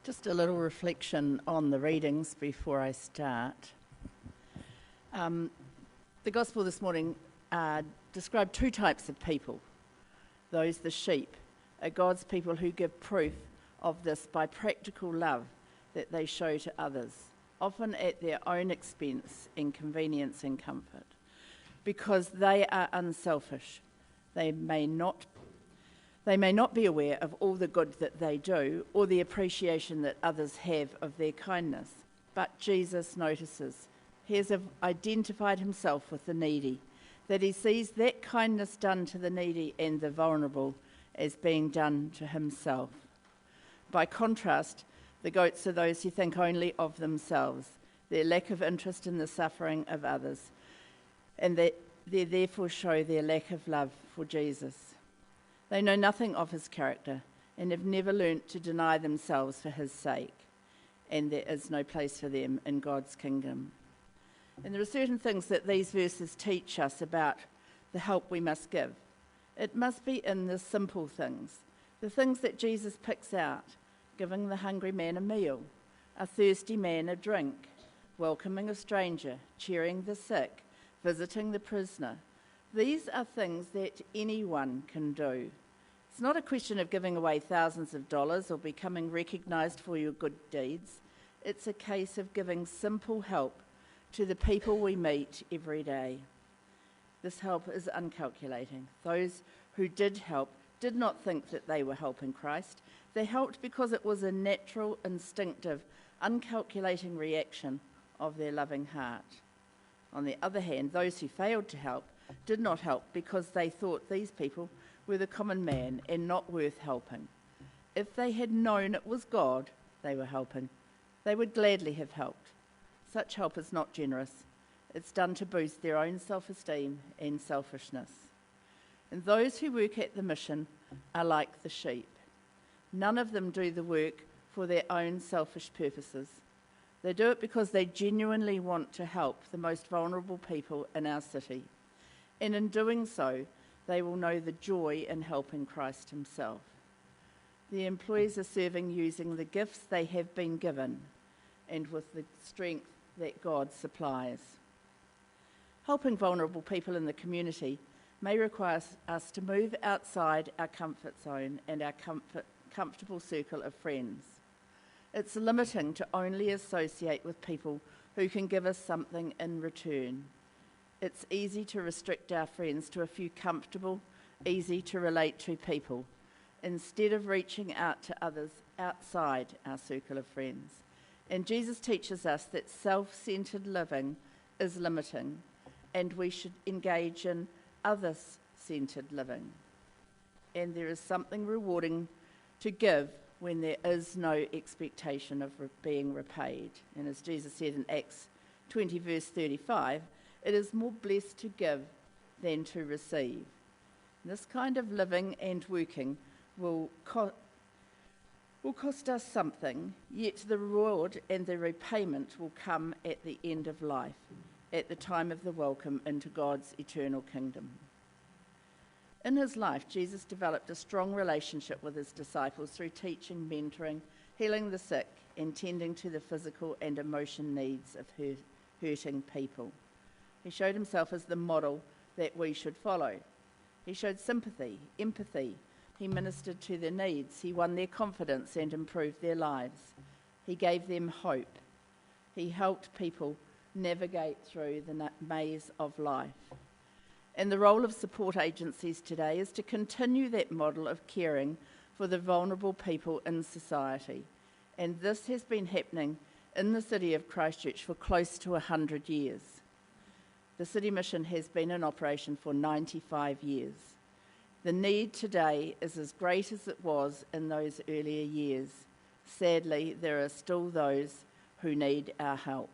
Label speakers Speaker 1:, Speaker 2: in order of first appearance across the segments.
Speaker 1: Just a little reflection on the readings before I start. The Gospel this morning described two types of people. Those, the sheep, are God's people who give proof of this by practical love that they show to others, often at their own expense, inconvenience and comfort. Because they are unselfish, they may not be aware of all the good that they do or the appreciation that others have of their kindness. But Jesus notices. He has identified himself with the needy, that he sees that kindness done to the needy and the vulnerable as being done to himself. By contrast, the goats are those who think only of themselves, their lack of interest in the suffering of others, and that they therefore show their lack of love for Jesus. They know nothing of his character and have never learnt to deny themselves for his sake, and there is no place for them in God's kingdom. And there are certain things that these verses teach us about the help we must give. It must be in the simple things, the things that Jesus picks out, giving the hungry man a meal, a thirsty man a drink, welcoming a stranger, cheering the sick, visiting the prisoner. These are things that anyone can do. It's not a question of giving away thousands of dollars or becoming recognised for your good deeds. It's a case of giving simple help to the people we meet every day. This help is uncalculating. Those who did help did not think that they were helping Christ. They helped because it was a natural, instinctive, uncalculating reaction of their loving heart. On the other hand, those who failed to help did not help because they thought these people were the common man and not worth helping. If they had known it was God they were helping, they would gladly have helped. Such help is not generous. It's done to boost their own self-esteem and selfishness. And those who work at the mission are like the sheep. None of them do the work for their own selfish purposes. They do it because they genuinely want to help the most vulnerable people in our city. And in doing so, they will know the joy in helping Christ himself. The employees are serving using the gifts they have been given and with the strength that God supplies. Helping vulnerable people in the community may require us to move outside our comfort zone and our comfortable circle of friends. It's limiting to only associate with people who can give us something in return. It's easy to restrict our friends to a few comfortable, easy to relate to people, instead of reaching out to others outside our circle of friends. And Jesus teaches us that self-centered living is limiting, and we should engage in others-centered living. And there is something rewarding to give when there is no expectation of being repaid. And as Jesus said in Acts 20 verse 35, it is more blessed to give than to receive. This kind of living and working will cost us something, yet the reward and the repayment will come at the end of life, at the time of the welcome into God's eternal kingdom. In his life, Jesus developed a strong relationship with his disciples through teaching, mentoring, healing the sick, and tending to the physical and emotional needs of hurting people. He showed himself as the model that we should follow. He showed sympathy, empathy. He ministered to their needs. He won their confidence and improved their lives. He gave them hope. He helped people navigate through the maze of life. And the role of support agencies today is to continue that model of caring for the vulnerable people in society. And this has been happening in the city of Christchurch for close to 100 years. The City Mission has been in operation for 95 years. The need today is as great as it was in those earlier years. Sadly, there are still those who need our help.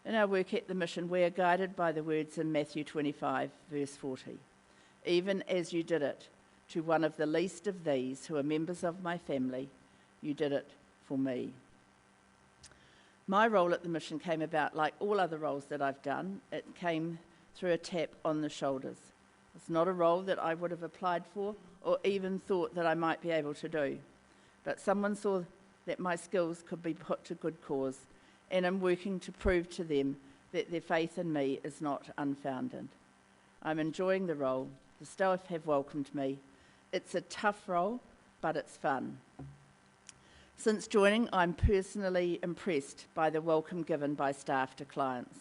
Speaker 1: In our work at the mission, we are guided by the words in Matthew 25, verse 40. Even as you did it to one of the least of these who are members of my family, you did it for me. My role at the mission came about like all other roles that I've done. It came through a tap on the shoulders. It's not a role that I would have applied for or even thought that I might be able to do. But someone saw that my skills could be put to good cause, and I'm working to prove to them that their faith in me is not unfounded. I'm enjoying the role. The staff have welcomed me. It's a tough role, but it's fun. Since joining, I'm personally impressed by the welcome given by staff to clients,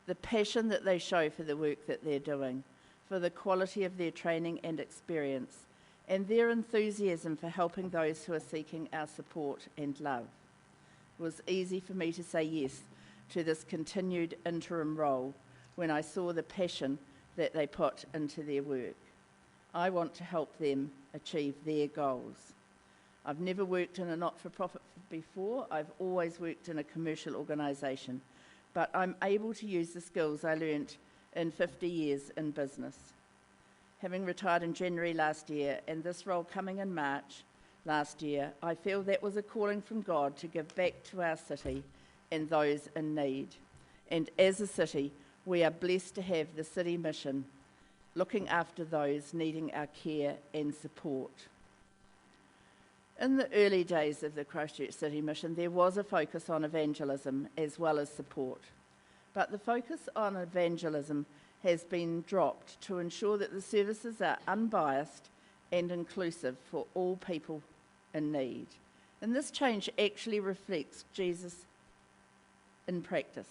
Speaker 1: the passion that they show for the work that they're doing, for the quality of their training and experience, and their enthusiasm for helping those who are seeking our support and love. It was easy for me to say yes to this continued interim role when I saw the passion that they put into their work. I want to help them achieve their goals. I've never worked in a not-for-profit before. I've always worked in a commercial organisation, but I'm able to use the skills I learnt in 50 years in business. Having retired in January last year and this role coming in March last year, I feel that was a calling from God to give back to our city and those in need. And as a city, we are blessed to have the City Mission looking after those needing our care and support. In the early days of the Christchurch City Mission, there was a focus on evangelism as well as support. But the focus on evangelism has been dropped to ensure that the services are unbiased and inclusive for all people in need. And this change actually reflects Jesus in practice,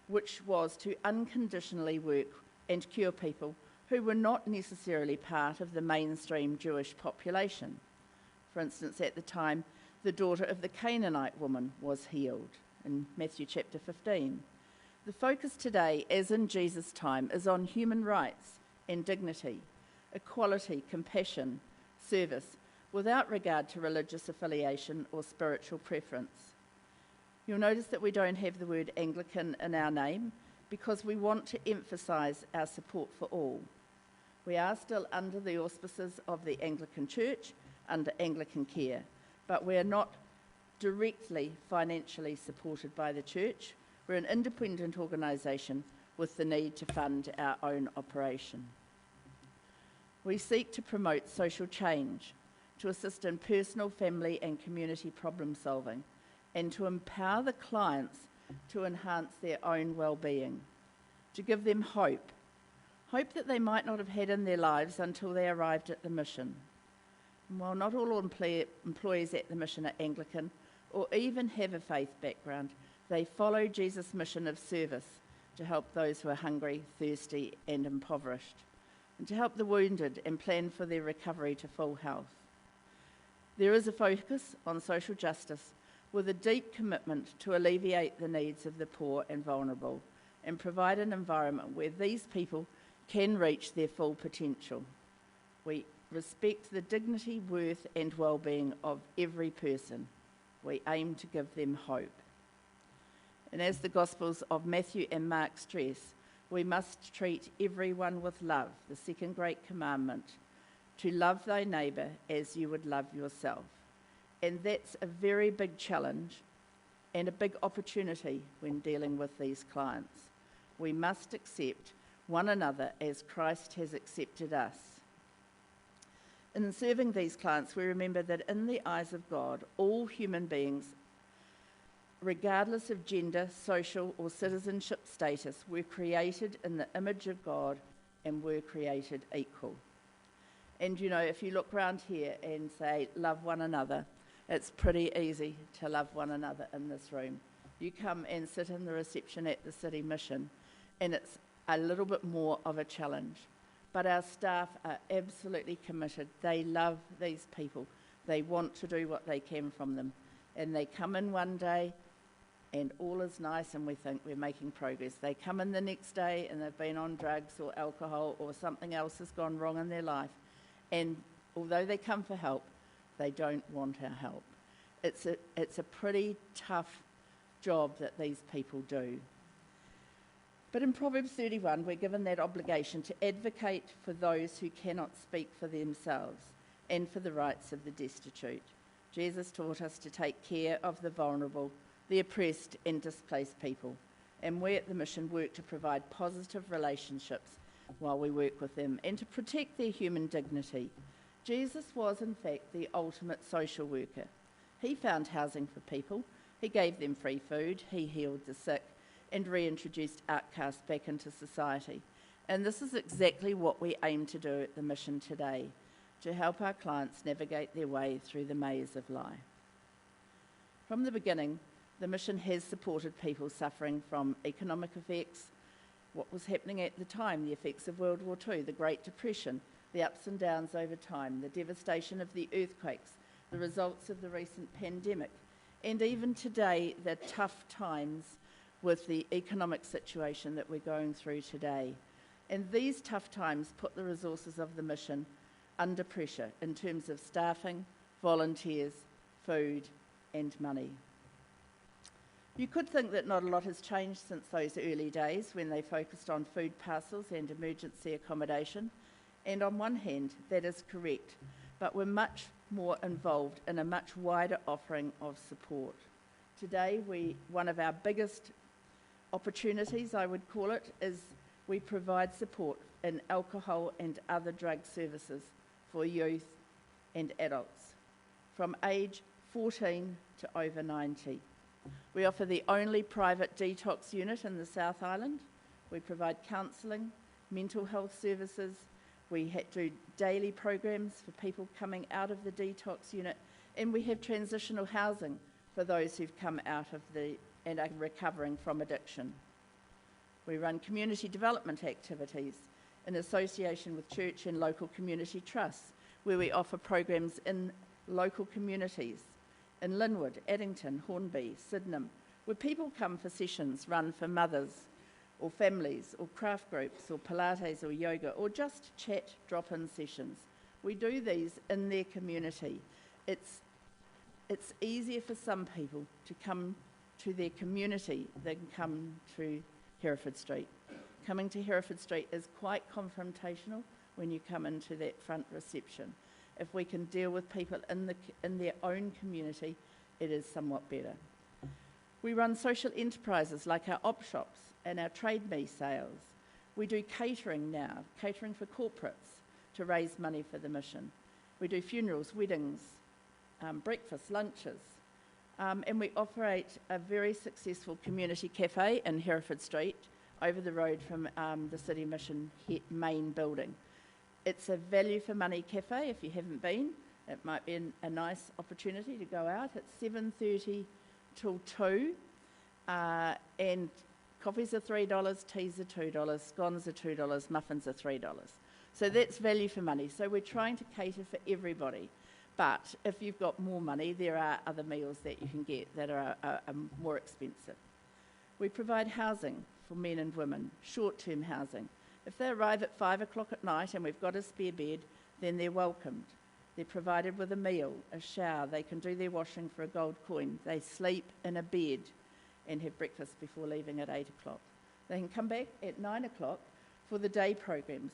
Speaker 1: which was to unconditionally work and cure people who were not necessarily part of the mainstream Jewish population. For instance, at the time, the daughter of the Canaanite woman was healed in Matthew chapter 15. The focus today, as in Jesus' time, is on human rights and dignity, equality, compassion, service, without regard to religious affiliation or spiritual preference. You'll notice that we don't have the word Anglican in our name because we want to emphasise our support for all. We are still under the auspices of the Anglican Church, under Anglican care, but we are not directly financially supported by the Church. We're an independent organisation with the need to fund our own operation. We seek to promote social change, to assist in personal, family and community problem solving, and to empower the clients to enhance their own well-being, to give them hope that they might not have had in their lives until they arrived at the mission. And while not all employees at the mission are Anglican or even have a faith background, they follow Jesus' mission of service to help those who are hungry, thirsty and impoverished, and to help the wounded and plan for their recovery to full health. There is a focus on social justice with a deep commitment to alleviate the needs of the poor and vulnerable and provide an environment where these people can reach their full potential. We respect the dignity, worth and well-being of every person. We aim to give them hope. And as the Gospels of Matthew and Mark stress, we must treat everyone with love, the second great commandment, to love thy neighbour as you would love yourself. And that's a very big challenge and a big opportunity when dealing with these clients. We must accept one another as Christ has accepted us. In serving these clients, we remember that in the eyes of God, all human beings, regardless of gender, social or citizenship status, were created in the image of God and were created equal. And you know, if you look around here and say, love one another, it's pretty easy to love one another in this room. You come and sit in the reception at the City Mission, and it's a little bit more of a challenge. But our staff are absolutely committed. They love these people. They want to do what they can from them. And they come in one day and all is nice and we think we're making progress. They come in the next day and they've been on drugs or alcohol or something else has gone wrong in their life. And although they come for help, they don't want our help. It's a pretty tough job that these people do. But in Proverbs 31, we're given that obligation to advocate for those who cannot speak for themselves and for the rights of the destitute. Jesus taught us to take care of the vulnerable, the oppressed and displaced people. And we at the mission work to provide positive relationships while we work with them and to protect their human dignity. Jesus was, in fact, the ultimate social worker. He found housing for people, he gave them free food, he healed the sick, and reintroduced outcasts back into society. And this is exactly what we aim to do at the mission today, to help our clients navigate their way through the maze of life. From the beginning, the mission has supported people suffering from economic effects, what was happening at the time, the effects of World War II, the Great Depression, the ups and downs over time, the devastation of the earthquakes, the results of the recent pandemic, and even today, the tough times with the economic situation that we're going through today. And these tough times put the resources of the mission under pressure in terms of staffing, volunteers, food, and money. You could think that not a lot has changed since those early days when they focused on food parcels and emergency accommodation. And on one hand, that is correct, but we're much more involved in a much wider offering of support. Today, one of our biggest opportunities, I would call it, is we provide support in alcohol and other drug services for youth and adults from age 14 to over 90. We offer the only private detox unit in the South Island. We provide counselling, mental health services. We do daily programs for people coming out of the detox unit, and we have transitional housing for those who've come out of and are recovering from addiction. We run community development activities in association with church and local community trusts, where we offer programs in local communities in Linwood, Addington, Hornby, Sydenham, where people come for sessions run for mothers or families or craft groups or Pilates or yoga or just chat drop-in sessions. We do these in their community. It's easier for some people to come to their community than come to Hereford Street. Coming to Hereford Street is quite confrontational when you come into that front reception. If we can deal with people in their own community, it is somewhat better. We run social enterprises like our op shops and our trade me sales. We do catering now, catering for corporates to raise money for the mission. We do funerals, weddings, breakfasts, lunches, and we operate a very successful community cafe in Hereford Street over the road from the City Mission main building. It's a value for money cafe. If you haven't been, it might be a nice opportunity to go out. It's 7:30 till 2, and coffees are $3, teas are $2, scones are $2, muffins are $3. So that's value for money. So we're trying to cater for everybody. But if you've got more money, there are other meals that you can get that are more expensive. We provide housing for men and women, short-term housing. If they arrive at 5 o'clock at night and we've got a spare bed, then they're welcomed. They're provided with a meal, a shower, they can do their washing for a gold coin. They sleep in a bed and have breakfast before leaving at 8 o'clock. They can come back at 9 o'clock for the day programs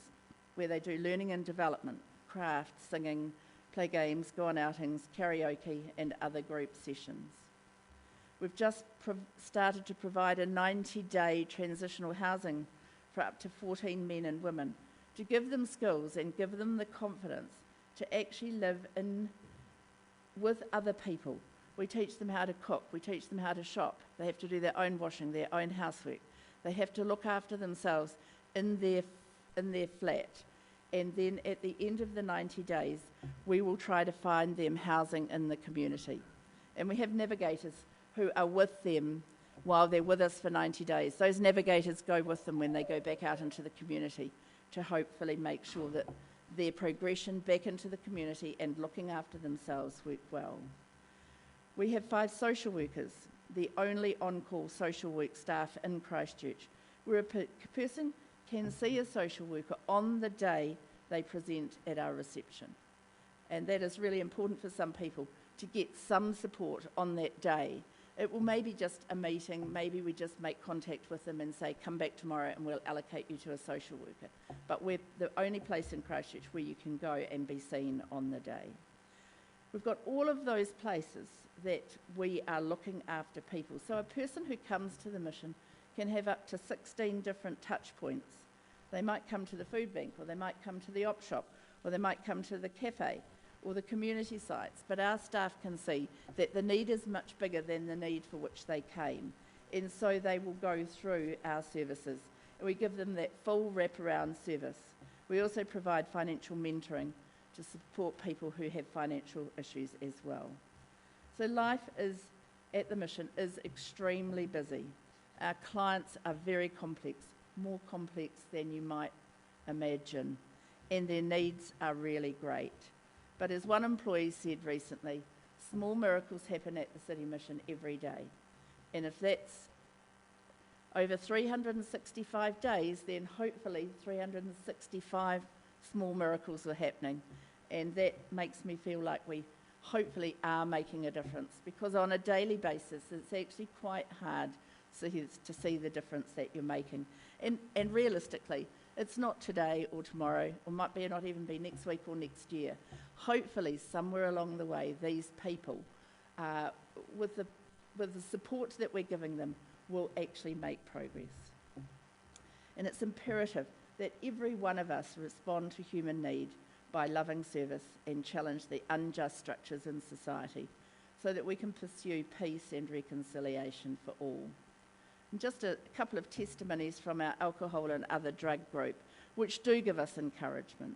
Speaker 1: where they do learning and development, crafts, singing, play games, go on outings, karaoke and other group sessions. We've just started to provide a 90-day transitional housing for up to 14 men and women to give them skills and give them the confidence to actually live with other people. We teach them how to cook, we teach them how to shop. They have to do their own washing, their own housework. They have to look after themselves in their flat. And then at the end of the 90 days, we will try to find them housing in the community. And we have navigators who are with them while they're with us for 90 days. Those navigators go with them when they go back out into the community to hopefully make sure that their progression back into the community and looking after themselves work well. We have 5 social workers, the only on-call social work staff in Christchurch, where a person can see a social worker on the day they present at our reception. And that is really important for some people, to get some support on that day. It will maybe just a meeting, maybe we just make contact with them and say, come back tomorrow and we'll allocate you to a social worker. But we're the only place in Christchurch where you can go and be seen on the day. We've got all of those places that we are looking after people. So a person who comes to the mission can have up to 16 different touch points. They might come to the food bank, or they might come to the op shop, or they might come to the cafe, or the community sites, but our staff can see that the need is much bigger than the need for which they came, and so they will go through our services, and we give them that full wraparound service. We also provide financial mentoring to support people who have financial issues as well. So life at the mission is extremely busy. Our clients are very complex, more complex than you might imagine, and their needs are really great. But as one employee said recently, small miracles happen at the City Mission every day. And if that's over 365 days, then hopefully 365 small miracles are happening. And that makes me feel like we hopefully are making a difference, because on a daily basis it's actually quite hard to see the difference that you're making. And realistically, it's not today or tomorrow, or might be not even be next week or next year. Hopefully, somewhere along the way, these people, with the support that we're giving them, will actually make progress. And it's imperative that every one of us respond to human need by loving service and challenge the unjust structures in society, so that we can pursue peace and reconciliation for all. And just a couple of testimonies from our alcohol and other drug group, which do give us encouragement.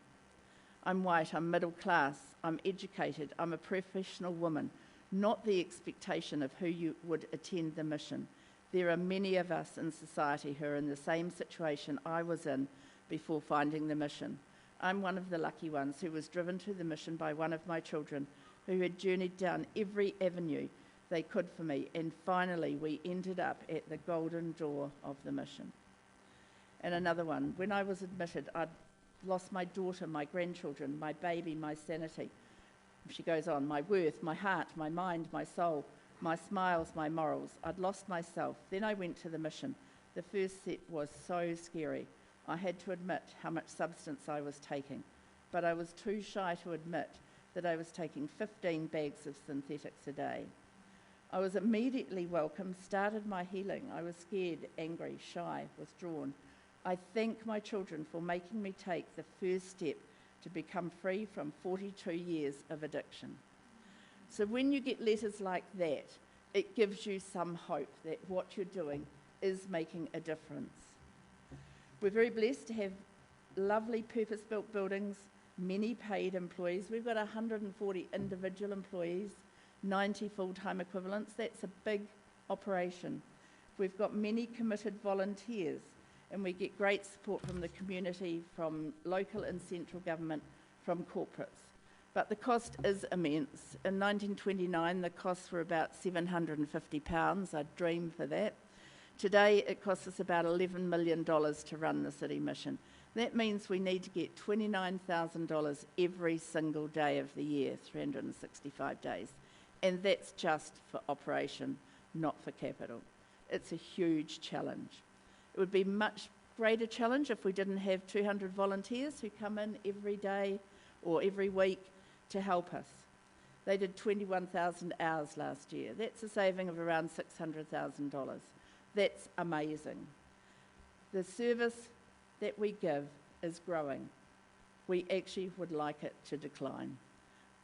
Speaker 1: I'm white, I'm middle class, I'm educated, I'm a professional woman, not the expectation of who you would attend the mission. There are many of us in society who are in the same situation I was in before finding the mission. I'm one of the lucky ones who was driven to the mission by one of my children who had journeyed down every avenue they could for me, and finally we ended up at the golden door of the mission. And another one, when I was admitted, I'd lost my daughter, my grandchildren, my baby, my sanity. She goes on, my worth, my heart, my mind, my soul, my smiles, my morals. I'd lost myself. Then I went to the mission. The first step was so scary. I had to admit how much substance I was taking, but I was too shy to admit that I was taking 15 bags of synthetics a day. I was immediately welcomed, started my healing. I was scared, angry, shy, withdrawn. I thank my children for making me take the first step to become free from 42 years of addiction. So when you get letters like that, it gives you some hope that what you're doing is making a difference. We're very blessed to have lovely purpose-built buildings, many paid employees. We've got 140 individual employees, 90 full-time equivalents. That's a big operation. We've got many committed volunteers, and we get great support from the community, from local and central government, from corporates. But the cost is immense. In 1929, the costs were about £750. I'd dream for that. Today, it costs us about $11 million to run the City Mission. That means we need to get $29,000 every single day of the year, 365 days. And that's just for operation, not for capital. It's a huge challenge. It would be much greater challenge if we didn't have 200 volunteers who come in every day or every week to help us. They did 21,000 hours last year. That's a saving of around $600,000. That's amazing. The service that we give is growing. We actually would like it to decline.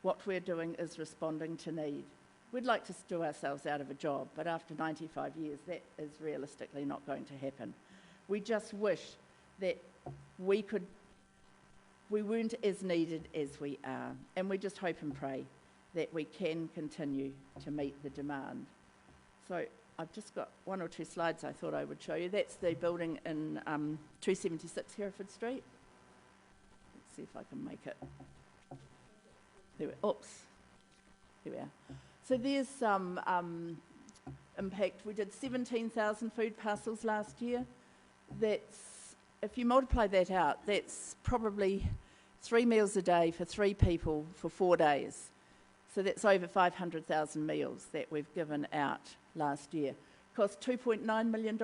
Speaker 1: What we're doing is responding to need. We'd like to do ourselves out of a job, but after 95 years, that is realistically not going to happen. We just wish that we weren't as needed as we are, and we just hope and pray that we can continue to meet the demand. So I've just got one or two slides I thought I would show you. That's the building in 276 Hereford Street. Let's see if I can make it. There we are. So there's some impact. We did 17,000 food parcels last year. That's, if you multiply that out, that's probably 3 meals a day for 3 people for 4 days. So that's over 500,000 meals that we've given out last year. Cost $2.9 million,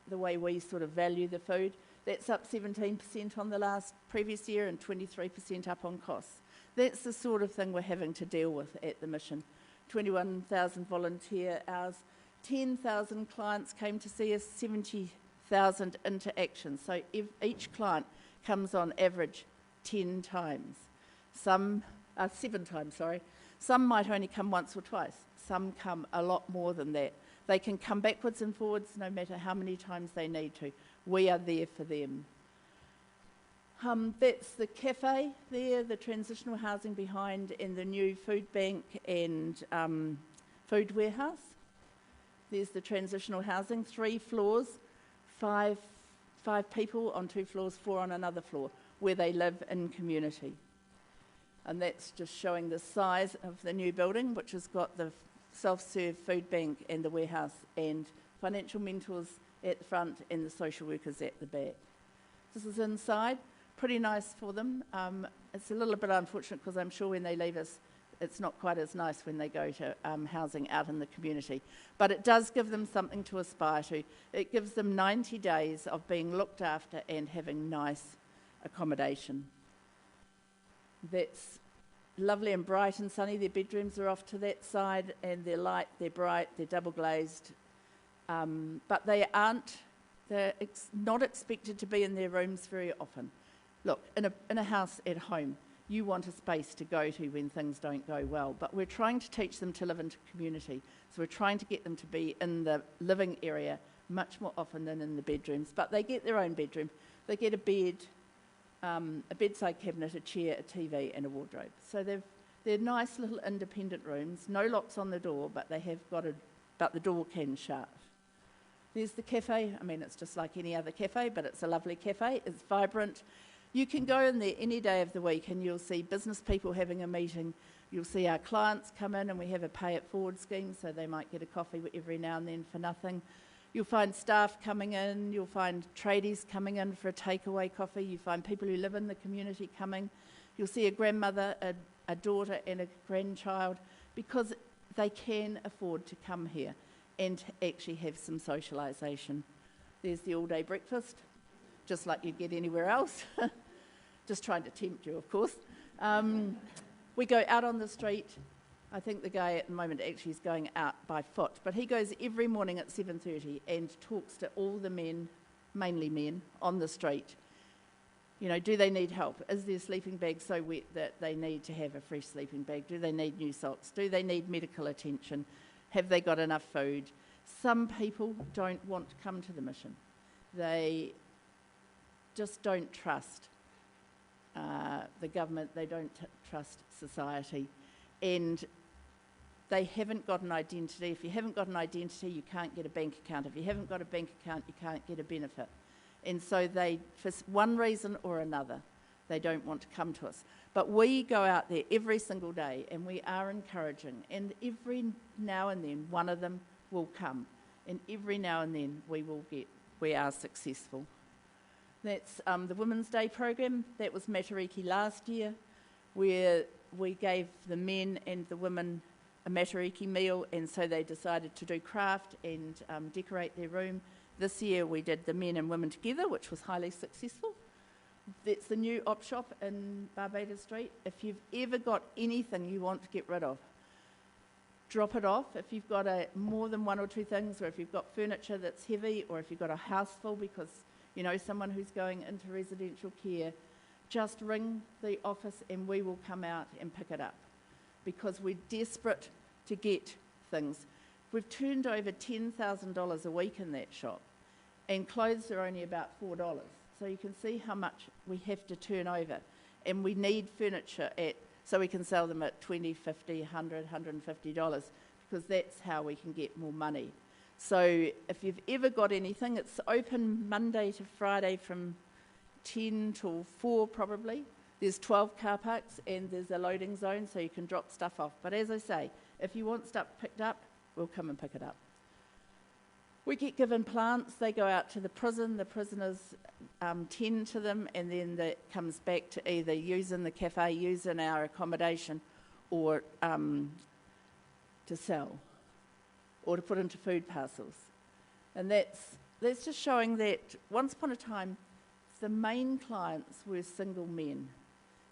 Speaker 1: the way we sort of value the food. That's up 17% on the previous year and 23% up on costs. That's the sort of thing we're having to deal with at the mission. 21,000 volunteer hours, 10,000 clients came to see us, 70,000 interactions. So each client comes on average 10 times. Some 7 times, sorry. Some might only come once or twice. Some come a lot more than that. They can come backwards and forwards no matter how many times they need to. We are there for them. That's the cafe there, the transitional housing behind, and the new food bank and food warehouse. There's the transitional housing, 3 floors, five people on 2 floors, 4 on another floor, where they live in community. And that's just showing the size of the new building, which has got the self-serve food bank and the warehouse and financial mentors at the front and the social workers at the back. This is inside, pretty nice for them. It's a little bit unfortunate because I'm sure when they leave us, it's not quite as nice when they go to housing out in the community. But it does give them something to aspire to. It gives them 90 days of being looked after and having nice accommodation. That's lovely and bright and sunny. Their bedrooms are off to that side, and they're light, they're bright, they're double glazed. But they're not expected to be in their rooms very often. Look, in a house at home, you want a space to go to when things don't go well, but we're trying to teach them to live in community. So we're trying to get them to be in the living area much more often than in the bedrooms. But they get their own bedroom. They get a bed, a bedside cabinet, a chair, a TV and a wardrobe. So they're nice little independent rooms, no locks on the door, but but the door can shut. There's the cafe. I mean, it's just like any other cafe, but it's a lovely cafe. It's vibrant. You can go in there any day of the week and you'll see business people having a meeting. You'll see our clients come in, and we have a pay it forward scheme, so they might get a coffee every now and then for nothing. You'll find staff coming in, you'll find tradies coming in for a takeaway coffee, you find people who live in the community coming. You'll see a grandmother, a daughter and a grandchild, because they can afford to come here and actually have some socialisation. There's the all-day breakfast, just like you'd get anywhere else. Just trying to tempt you, of course. We go out on the street. I think the guy at the moment actually is going out by foot, but he goes every morning at 7:30 and talks to all the men, mainly men, on the street. You know, do they need help? Is their sleeping bag so wet that they need to have a fresh sleeping bag? Do they need new socks? Do they need medical attention? Have they got enough food? Some people don't want to come to the mission. They just don't trust the government, they don't trust society, and they haven't got an identity. If you haven't got an identity, you can't get a bank account. If you haven't got a bank account, you can't get a benefit. And so they, for one reason or another, they don't want to come to us. But we go out there every single day and we are encouraging, and every now and then one of them will come, and every now and then we are successful. That's the Women's Day program. That was Matariki last year, where we gave the men and the women a Matariki meal, and so they decided to do craft and decorate their room. This year we did the men and women together, which was highly successful. That's the new op shop in Barbados Street. If you've ever got anything you want to get rid of, drop it off. If you've got more than 1 or 2 things, or if you've got furniture that's heavy, or if you've got a house full because you know someone who's going into residential care, just ring the office and we will come out and pick it up, because we're desperate to get things. We've turned over $10,000 a week in that shop, and clothes are only about $4. So you can see how much we have to turn over, and we need furniture so we can sell them at $20, $50, $100, $150, because that's how we can get more money. So if you've ever got anything, it's open Monday to Friday from 10 till 4 probably. There's 12 car parks and there's a loading zone, so you can drop stuff off. But as I say, if you want stuff picked up, we'll come and pick it up. We get given plants, they go out to the prison, the prisoners tend to them, and then that comes back to either use in the cafe, use in our accommodation, or to sell, or to put into food parcels. And that's just showing that once upon a time, the main clients were single men.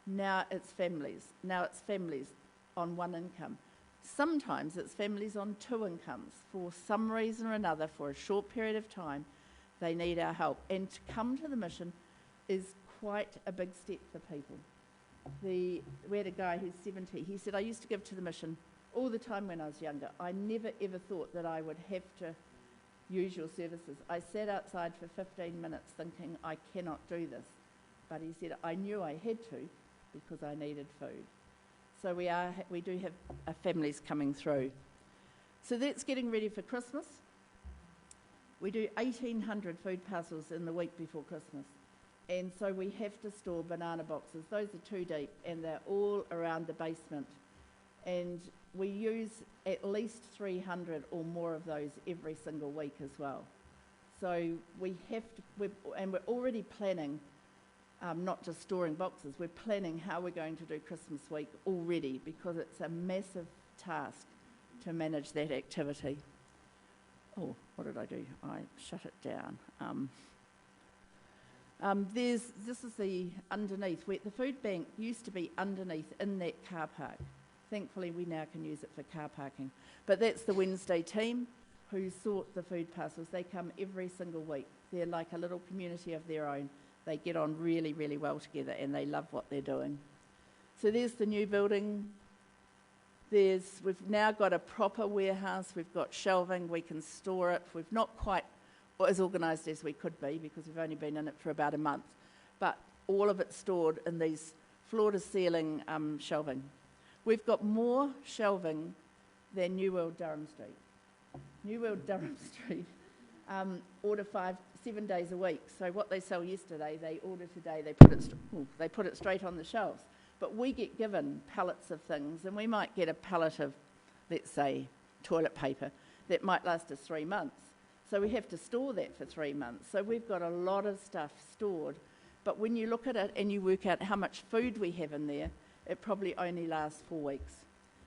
Speaker 1: Now it's families. Now it's families on 1 income. Sometimes it's families on 2 incomes. For some reason or another, for a short period of time, they need our help. And to come to the mission is quite a big step for people. We had a guy who's 70. He said, I used to give to the mission all the time when I was younger. I never ever thought that I would have to use your services. I sat outside for 15 minutes thinking, I cannot do this. But he said, I knew I had to because I needed food. So we do have families coming through. So that's getting ready for Christmas. We do 1,800 food parcels in the week before Christmas. And so we have to store banana boxes. Those are 2 deep and they're all around the basement. And we use at least 300 or more of those every single week as well. So we have to, and we're already planning, not just storing boxes, we're planning how we're going to do Christmas week already because it's a massive task to manage that activity. Oh, what did I do? I shut it down. This is the underneath, where the food bank used to be underneath in that car park. Thankfully, we now can use it for car parking. But that's the Wednesday team who sort the food parcels. They come every single week. They're like a little community of their own. They get on really, really well together and they love what they're doing. So there's the new building. We've now got a proper warehouse. We've got shelving. We can store it. We've not quite as organised as we could be because we've only been in it for about a month. But all of it stored in these floor-to-ceiling shelving. We've got more shelving than New World Durham Street. New World Durham Street order 7 days a week. So what they sell yesterday, they order today. They put it straight on the shelves. But we get given pallets of things, and we might get a pallet of, let's say, toilet paper that might last us 3 months. So we have to store that for 3 months. So we've got a lot of stuff stored. But when you look at it and you work out how much food we have in there, it probably only lasts 4 weeks,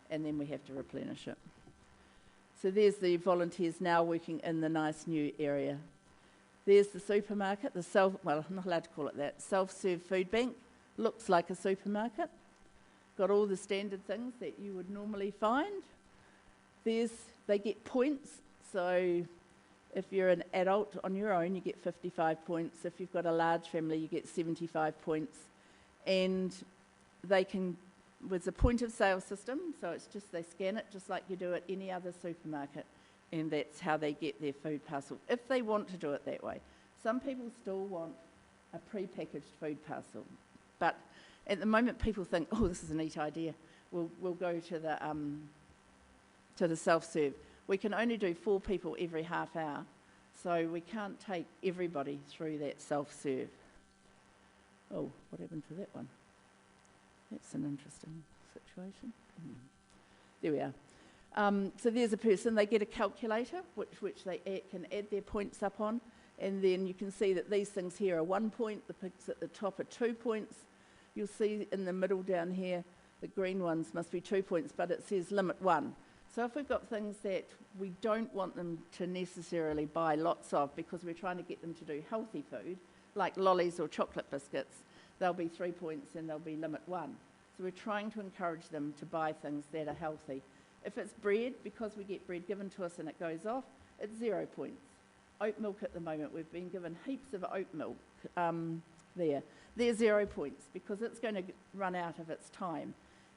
Speaker 1: and then we have to replenish it. So there's the volunteers now working in the nice new area. There's the supermarket, I'm not allowed to call it that, self-serve food bank. Looks like a supermarket. Got all the standard things that you would normally find. They get points, so if you're an adult on your own, you get 55 points. If you've got a large family, you get 75 points. And with a point of sale system, so it's just they scan it just like you do at any other supermarket, and that's how they get their food parcel, if they want to do it that way. Some people still want a pre-packaged food parcel, but at the moment people think, oh, this is a neat idea, we'll go to the self-serve. We can only do 4 people every half hour, so we can't take everybody through that self-serve. Oh, what happened to that one? That's an interesting situation. There we are. So there's a person, they get a calculator, which they can add their points up on, and then you can see that these things here are 1 point, the pigs at the top are 2 points. You'll see in the middle down here, the green ones must be 2 points, but it says limit 1. So if we've got things that we don't want them to necessarily buy lots of because we're trying to get them to do healthy food, like lollies or chocolate biscuits, they'll be 3 points and they'll be limit 1. So we're trying to encourage them to buy things that are healthy. If it's bread, because we get bread given to us and it goes off, it's 0 points. Oat milk at the moment, we've been given heaps of oat milk there. They're 0 points because it's going to run out of its time.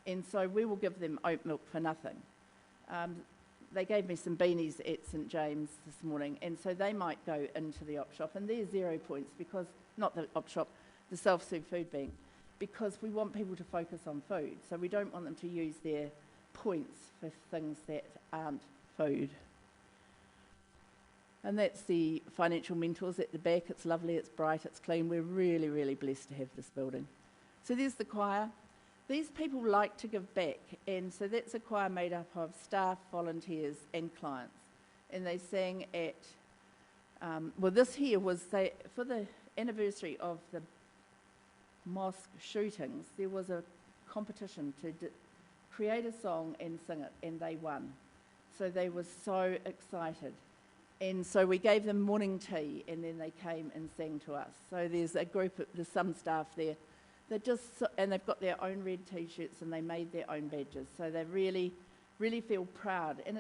Speaker 1: And so we will give them oat milk for nothing. They gave me some beanies at St James this morning, and so they might go into the op shop, and they're 0 points because, not the op shop, the self-serve food bank, because we want people to focus on food. So we don't want them to use their points for things that aren't food. And that's the financial mentors at the back. It's lovely, it's bright, it's clean. We're really, really blessed to have this building. So there's the choir. These people like to give back, and so that's a choir made up of staff, volunteers and clients. And they sang at, this here was for the anniversary of the mosque shootings, there was a competition to create a song and sing it, and they won. So they were so excited. And so we gave them morning tea, and then they came and sang to us. So there's some staff there. And they've got their own red t-shirts and they made their own badges. So they really, really feel proud. And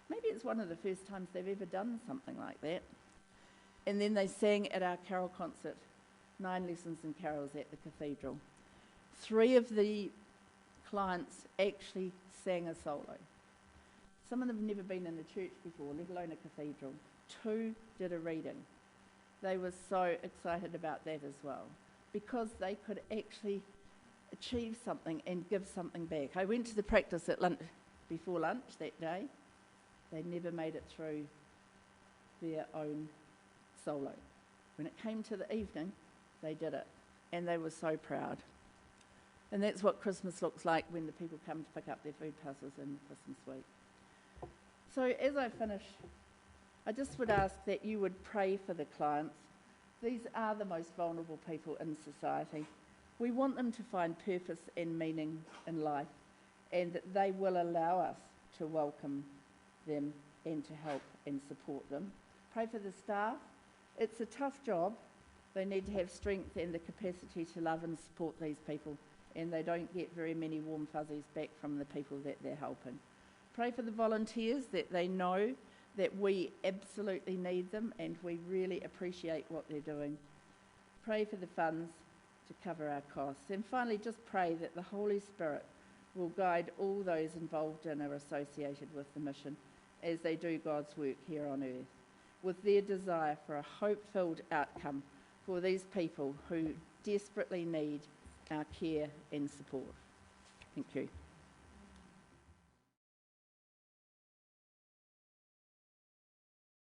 Speaker 1: maybe it's one of the first times they've ever done something like that. And then they sang at our carol concert, 9 lessons and carols at the cathedral. 3 of the clients actually sang a solo. Some of them have never been in a church before, let alone a cathedral. 2 did a reading. They were so excited about that as well, because they could actually achieve something and give something back. I went to the practice at lunch, before lunch that day. They never made it through their own solo. When it came to the evening, they did it, and they were so proud. And that's what Christmas looks like when the people come to pick up their food parcels in Christmas week. So as I finish, I just would ask that you would pray for the clients. These are the most vulnerable people in society. We want them to find purpose and meaning in life, and that they will allow us to welcome them and to help and support them. Pray for the staff. It's a tough job. They need to have strength and the capacity to love and support these people, and they don't get very many warm fuzzies back from the people that they're helping. Pray for the volunteers, that they know that we absolutely need them and we really appreciate what they're doing. Pray for the funds to cover our costs. And finally, just pray that the Holy Spirit will guide all those involved and are associated with the mission as they do God's work here on earth, with their desire for a hope-filled outcome for these people who desperately need our care and support. Thank you.